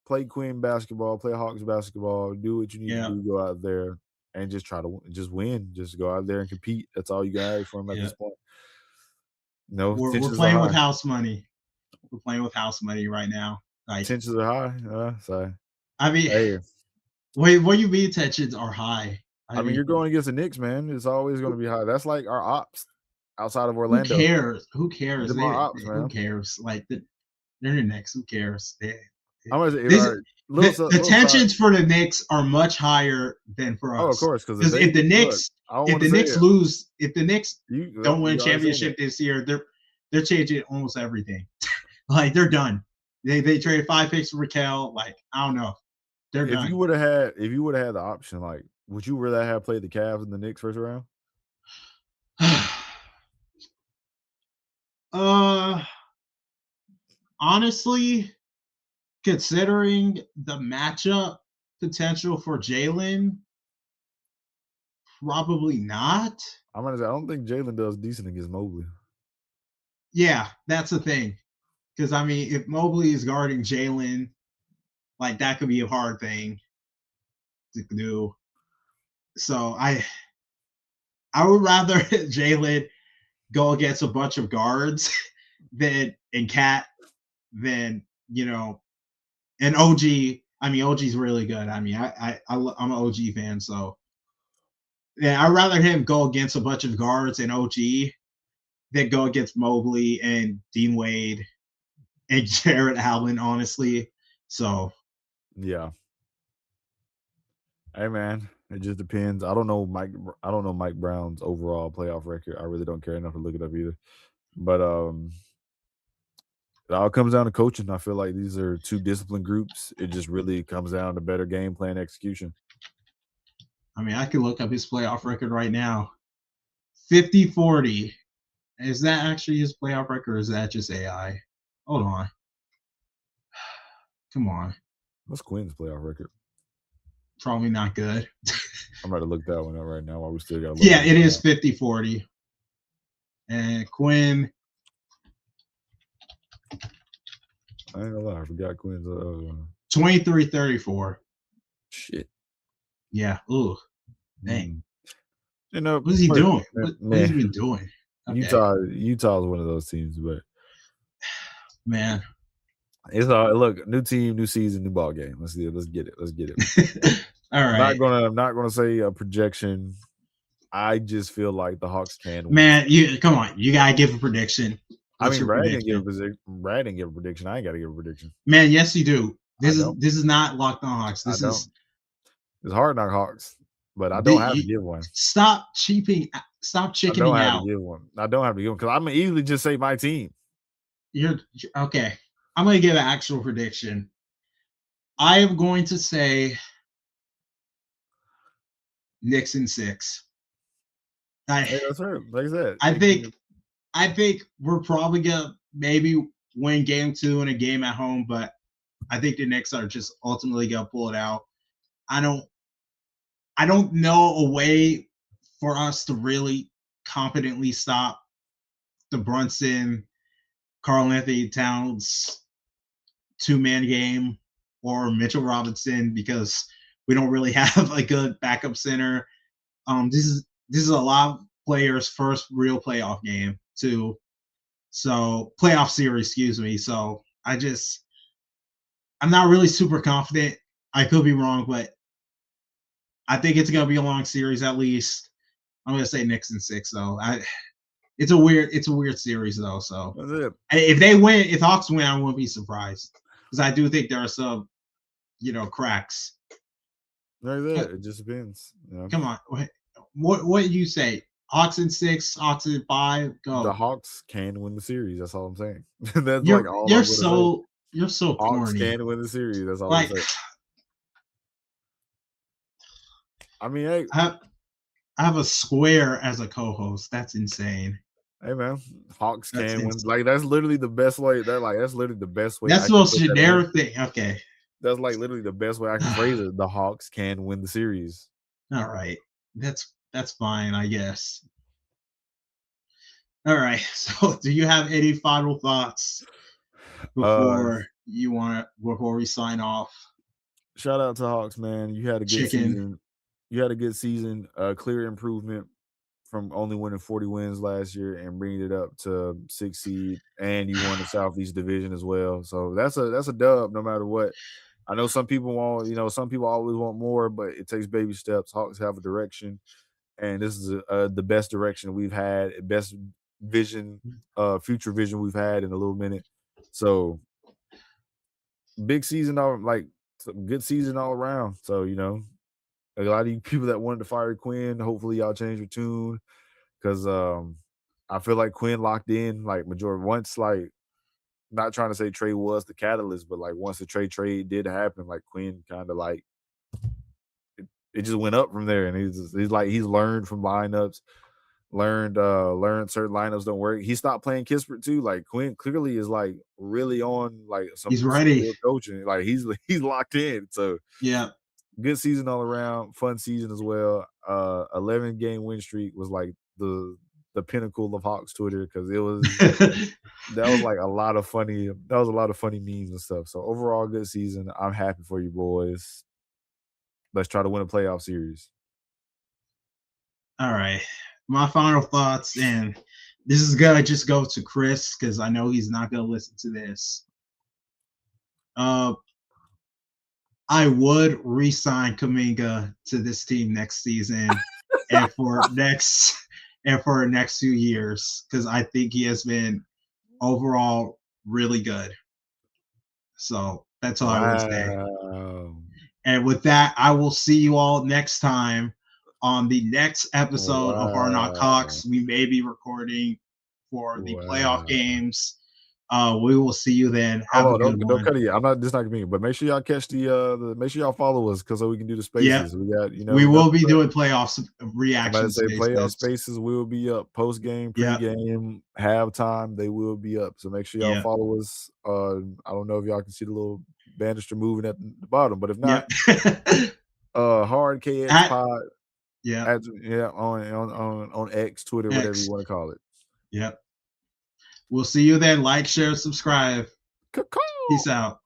play Queen basketball, play Hawks basketball, do what you need to Yeah, do, go out there and just try to just win. Just go out there and compete. That's all you can ask from at yeah. this point. No, We're tensions are playing with high. house money. We're playing with house money right now. Like, Tensions are high. So I mean, hey, what you mean tensions are high? I I mean, mean, you're going against the Knicks, man. It's always going to be high. That's like our ops outside of who Orlando. cares? Who cares? Them our ops, Who man. cares? Like they're the Knicks. Who cares? I'm gonna say, all This right, little the little side. tensions for the Knicks are much higher than for Oh, of us. course, because if Because they look, I don't If want to the say Knicks it. lose, if the Knicks don't win a You already saying it. championship this year, they're changing almost everything. Like they're done. They traded 5 picks for Raquel. Like I don't know, they're If you done. would have had the option, like, would you rather have played the Cavs in the Knicks first round? uh, honestly, considering the matchup potential for Jalen, probably not. I'm gonna say I don't think Jalen does decent against Mobley. Yeah, that's the thing. Because I mean, if Mobley is guarding Jalen, like that could be a hard thing to do. So I would rather Jalen go against a bunch of guards than and Cat than and OG. I mean, OG's really good. I mean, I'm an OG fan, so yeah, I'd rather him go against a bunch of guards and OG than go against Mobley and Dean Wade and Jared Allen, honestly. So Yeah. Hey man, it just depends. I don't know Mike Brown's overall playoff record. I really don't care enough to look it up either. But it all comes down to coaching. I feel like these are two disciplined groups. It just really comes down to better game plan execution. I mean, I can look up his playoff record right now. 50-40. Is that actually his playoff record or is that just AI? Hold on. Come on. What's Quinn's playoff record? Probably not good. I'm about to look that one up right now while we still got to look. Yeah, it is 50-40. And Quinn. I ain't gonna lie, I forgot Quinn's 23-34. shit. Yeah. Ooh. Dang. You know, What is he doing? What has he man, been doing? Okay, Utah's one of those teams, but man. it's all look, new team, new season, new ball game. Let's see, let's get it. Let's get it. All right, I'm not gonna say a projection. I just feel like the Hawks can win. man. You come on. You gotta give a prediction. I What's mean, your prediction, Brad didn't give a prediction. I ain't got to give a prediction. man? Yes, you do. I This is not Locked On Hawks. I This don't. is It's hard knock Hawks, but I the, don't have to you, give one. stop cheaping. Stop I don't chickening have to out. give one. I don't have to give one because I'm gonna easily just say my team. You're okay. I'm gonna give an actual prediction. I am going to say Knicks in 6. Hey, that's right. Like I said, I think I think we're probably gonna maybe win game 2 in a game at home, but I think the Knicks are just ultimately gonna pull it out. I don't I don't know a way for us to really competently stop the Brunson, Carl Anthony Towns 2-man game or Mitchell Robinson because we don't really have a good backup center. This is a lot of players' first real playoff game too. So playoff series, excuse me. So I'm not really super confident. I could be wrong, but I think it's gonna be a long series at least. I'm gonna say Knicks in 6 though. It's a weird series though. So that's it. if they win, if Hawks win, I won't be surprised because I do think there are some cracks. Like that. It just depends. You know? Come on, what do you say? Hawks in 6, Hawks in 5. The Go. Hawks can win the series. That's all I'm saying. That's like all I'm gonna say. You're so Hawks corny. can win the series. That's all I'm Like saying. I mean, hey, I have a square as a co-host. That's insane. hey man, Hawks That's can win. insane. Like that's literally the best way. That's literally the best way That's I the can most put that in. generic thing. Okay. That's like literally the best way I can phrase it. The Hawks can win the series. All right. That's fine, I guess. All right. So, do you have any final thoughts Uh, before we sign off? Shout out to Hawks, man. You had a good Chicken. season. You had a good season. Clear improvement from only winning 40 wins last year and bringing it up to 6 seed, and you won the Southeast Division as well. So that's a dub, no matter what. I know some people want, some people always want more, but it takes baby steps. Hawks have a direction, and this is the best direction we've had, best vision, future vision we've had in a little minute. So big season, all like good season all around. So a lot of you people that wanted to fire Quinn, hopefully y'all change your tune because I feel like Quinn locked in like majority once like not trying to say trade was the catalyst, but like once the trade did happen, like Quinn kind of like it just went up from there, and he's learned from lineups, learned certain lineups don't work. He stopped playing Kispert too. Like Quinn clearly is like really on like He's some ready. real coaching. Like he's locked in. So Yeah. good season all around, fun season as well. 11-game win streak was like the pinnacle of Hawks Twitter because that was like a lot of funny memes and stuff. So overall, good season. I'm happy for you boys. Let's try to win a playoff series. All right. My final thoughts, and this is gonna just go to Chris because I know he's not gonna listen to this. Uh, I would re-sign Kaminga to this team next season, and for next 2 years because I think he has been overall really good. So that's all I would say. Wow. And with that, I will see you all next time on the next episode of Hard Knock Wow. Hawks. We may be recording for the playoff Wow. games. We will see you then. Have a Hold on, good don't one. cut it yet. I'm not this not gonna be, but make sure y'all catch make sure y'all follow us because so we can do the Yep. spaces. We got, We that's will be doing playoffs I'm about to reaction say playoff spaces. spaces will be up post game, Yep. pregame, halftime. They will be up. So make sure y'all Yep. follow us. I don't know if y'all can see the little banister moving at the bottom, but if not, Yep. hard KX pod Yep. on X, Twitter, whatever you X. want to call it. Yep. We'll see you then. Like, share, subscribe. Peace out.